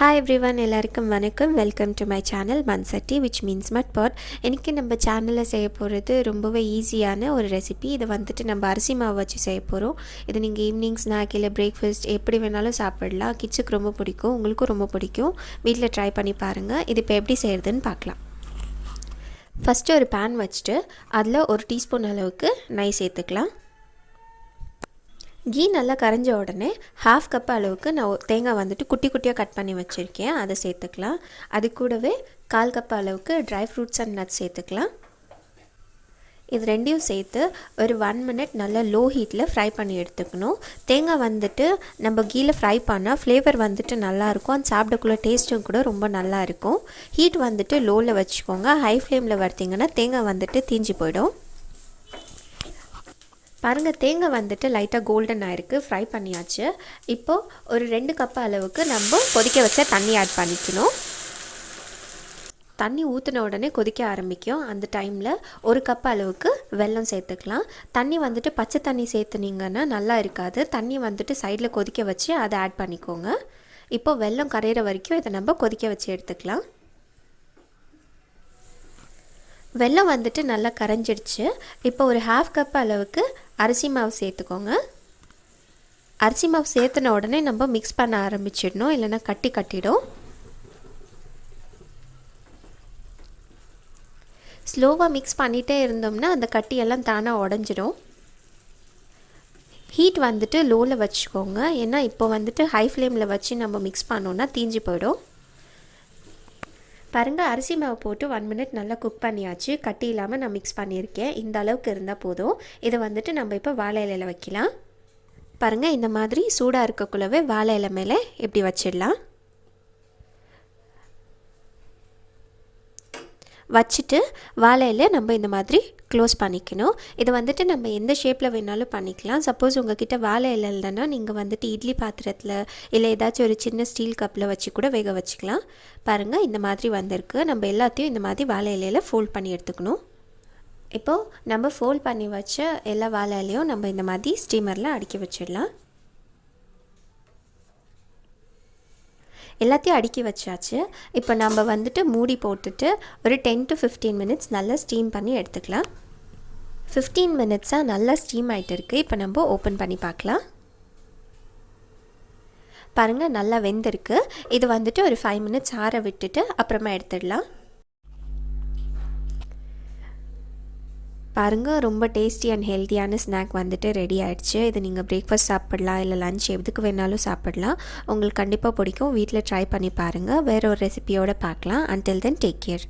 Hi everyone, எல்லாருக்கும் வணக்கம். Welcome to my channel Manchatti which means mud pot. இன்னைக்கு நம்ம சேனலில் செய்ய போகிறது ரொம்பவே ஈஸியான ஒரு ரெசிபி. இது வந்துட்டு நம்ம அரிசி மாவு வச்சு செய்ய போகிறோம். இது நீங்கள் ஈவினிங் ஸ்நாக் இல்லை பிரேக்ஃபாஸ்ட் எப்படி வேணாலும் சாப்பிடலாம். கிட்ஸுக்கு ரொம்ப பிடிக்கும், உங்களுக்கும் ரொம்ப பிடிக்கும். வீட்டில் ட்ரை பண்ணி பாருங்கள். இது இப்போ எப்படி செய்கிறதுன்னு பார்க்கலாம். ஃபஸ்ட்டு ஒரு பேன் வச்சுட்டு அதில் ஒரு டீஸ்பூன் அளவுக்கு நெய் சேர்த்துக்கலாம். கீ நல்லா கரைஞ்ச உடனே ஹாஃப் கப் அளவுக்கு நான் தேங்காய் வந்துட்டு குட்டி குட்டியாக கட் பண்ணி வச்சுருக்கேன், அதை சேர்த்துக்கலாம். அது கூடவே 1/4 கப் அளவுக்கு ட்ரை ஃப்ரூட்ஸ் அண்ட் நட்ஸ் சேர்த்துக்கலாம். இது ரெண்டையும் சேர்த்து ஒரு 1 மினிட் நல்லா லோ ஹீட்டில் ஃப்ரை பண்ணி எடுத்துக்கணும். தேங்காய் வந்துட்டு நம்ம கீயில் ஃப்ரை பண்ணால் ஃப்ளேவர் வந்துட்டு நல்லாயிருக்கும், அது சாப்பிடக்குள்ள டேஸ்ட்டும் கூட ரொம்ப நல்லாயிருக்கும். ஹீட் வந்துட்டு லோவில் வச்சுக்கோங்க. ஹை ஃப்ளேமில் வறுத்திங்கன்னா தேங்காய் வந்துட்டு தீஞ்சு போயிடும். பாருங்கள், தேங்காய் வந்துட்டு லைட்டாக கோல்டன் ஆகிருக்கு, ஃப்ரை பண்ணியாச்சு. இப்போது ஒரு 2 கப் அளவுக்கு நம்ம கொதிக்க வச்ச தண்ணி ஆட் பண்ணிக்கணும். தண்ணி ஊற்றின உடனே கொதிக்க ஆரம்பிக்கும். அந்த டைமில் 1 கப் அளவுக்கு வெல்லம் சேர்த்துக்கலாம். தண்ணி வந்துட்டு பச்சை தண்ணி சேர்த்துனீங்கன்னா நல்லா இருக்காது. தண்ணி வந்துட்டு சைடில் கொதிக்க வச்சு அதை ஆட் பண்ணிக்கோங்க. இப்போது வெல்லம் கரையிற வரைக்கும் இதை நம்ம கொதிக்க வச்சு எடுத்துக்கலாம். வெல்லம் வந்துட்டு நல்லா கரைஞ்சிடுச்சு. இப்போ ஒரு ஹாஃப் கப் அளவுக்கு அரிசி மாவு சேர்த்துக்கோங்க. அரிசி மாவு சேர்த்துன உடனே நம்ம மிக்ஸ் பண்ண ஆரம்பிச்சிடணும், இல்லைன்னா கட்டிடும். ஸ்லோவாக மிக்ஸ் பண்ணிகிட்டே இருந்தோம்னா அந்த கட்டியெல்லாம் தானாக உடஞ்சிடும். ஹீட் வந்துட்டு லோவில் வச்சுக்கோங்க, ஏன்னா இப்போ வந்துட்டு ஹை ஃப்ளேமில் வச்சு நம்ம மிக்ஸ் பண்ணோன்னா தீஞ்சு போயிடும். பாருங்கள், அரிசி மாவு போட்டு 1 மினிட் நல்லா குக் பண்ணியாச்சு. கட்டி இல்லாமல் நான் மிக்ஸ் பண்ணியிருக்கேன். இந்த அளவுக்கு இருந்தால் போதும். இதை வந்துட்டு நம்ம இப்போ வாழை இலையில் வைக்கலாம். பாருங்கள், இந்த மாதிரி சூடாக இருக்கக்குள்ளவே வாழை இலை மேலே இப்படி வச்சிடலாம். வச்சுட்டு வாழையில் நம்ம இந்த மாதிரி க்ளோஸ் பண்ணிக்கணும். இதை வந்துட்டு நம்ம எந்த ஷேப்பில் வேணாலும் பண்ணிக்கலாம். சப்போஸ் உங்ககிட்ட வாழை இலை இல்லைன்னா நீங்கள் வந்துட்டு இட்லி பாத்திரத்தில் இல்லை ஏதாச்சும் ஒரு சின்ன ஸ்டீல் கப்பில் வச்சு கூட வேக வச்சுக்கலாம். பாருங்கள், இந்த மாதிரி வந்திருக்கு. நம்ம எல்லாத்தையும் இந்த மாதிரி வாழை இலையில் ஃபோல்ட் பண்ணி எடுத்துக்கணும். இப்போது நம்ம ஃபோல்ட் பண்ணி வச்ச எல்லா வாழை இலையும் நம்ம இந்த மாதிரி ஸ்டீமரில் அடுக்கி வச்சிடலாம். எல்லாத்தையும் அடுக்கி வச்சாச்சு. இப்போ நம்ம வந்துட்டு மூடி போட்டுட்டு ஒரு 10 to 15 மினிட்ஸ் நல்லா ஸ்டீம் பண்ணி எடுத்துக்கலாம். 15 மினிட்ஸாக நல்லா ஸ்டீம் ஆகிட்டு இருக்குது. இப்போ நம்ம ஓப்பன் பண்ணி பார்க்கலாம். பாருங்கள், நல்லா வெந்திருக்கு. இது வந்துட்டு ஒரு 5 மினிட்ஸ் ஆற விட்டுட்டு அப்புறமா எடுத்துடலாம். பாருங்கள், ரொம்ப டேஸ்டி அண்ட் ஹெல்த்தியான ஸ்நாக் வந்துட்டு ரெடி ஆகிடுச்சு. இது நீங்கள் பிரேக்ஃபாஸ்ட் சாப்பிட்லாம், இல்லை லஞ்ச் எதுக்கு வேணாலும் சாப்பிட்லாம். உங்களுக்கு கண்டிப்பாக பிடிக்கும். வீட்டில் ட்ரை பண்ணி பாருங்கள். வேறு ஒரு ரெசிபியோடு பார்க்கலாம். Until then take care.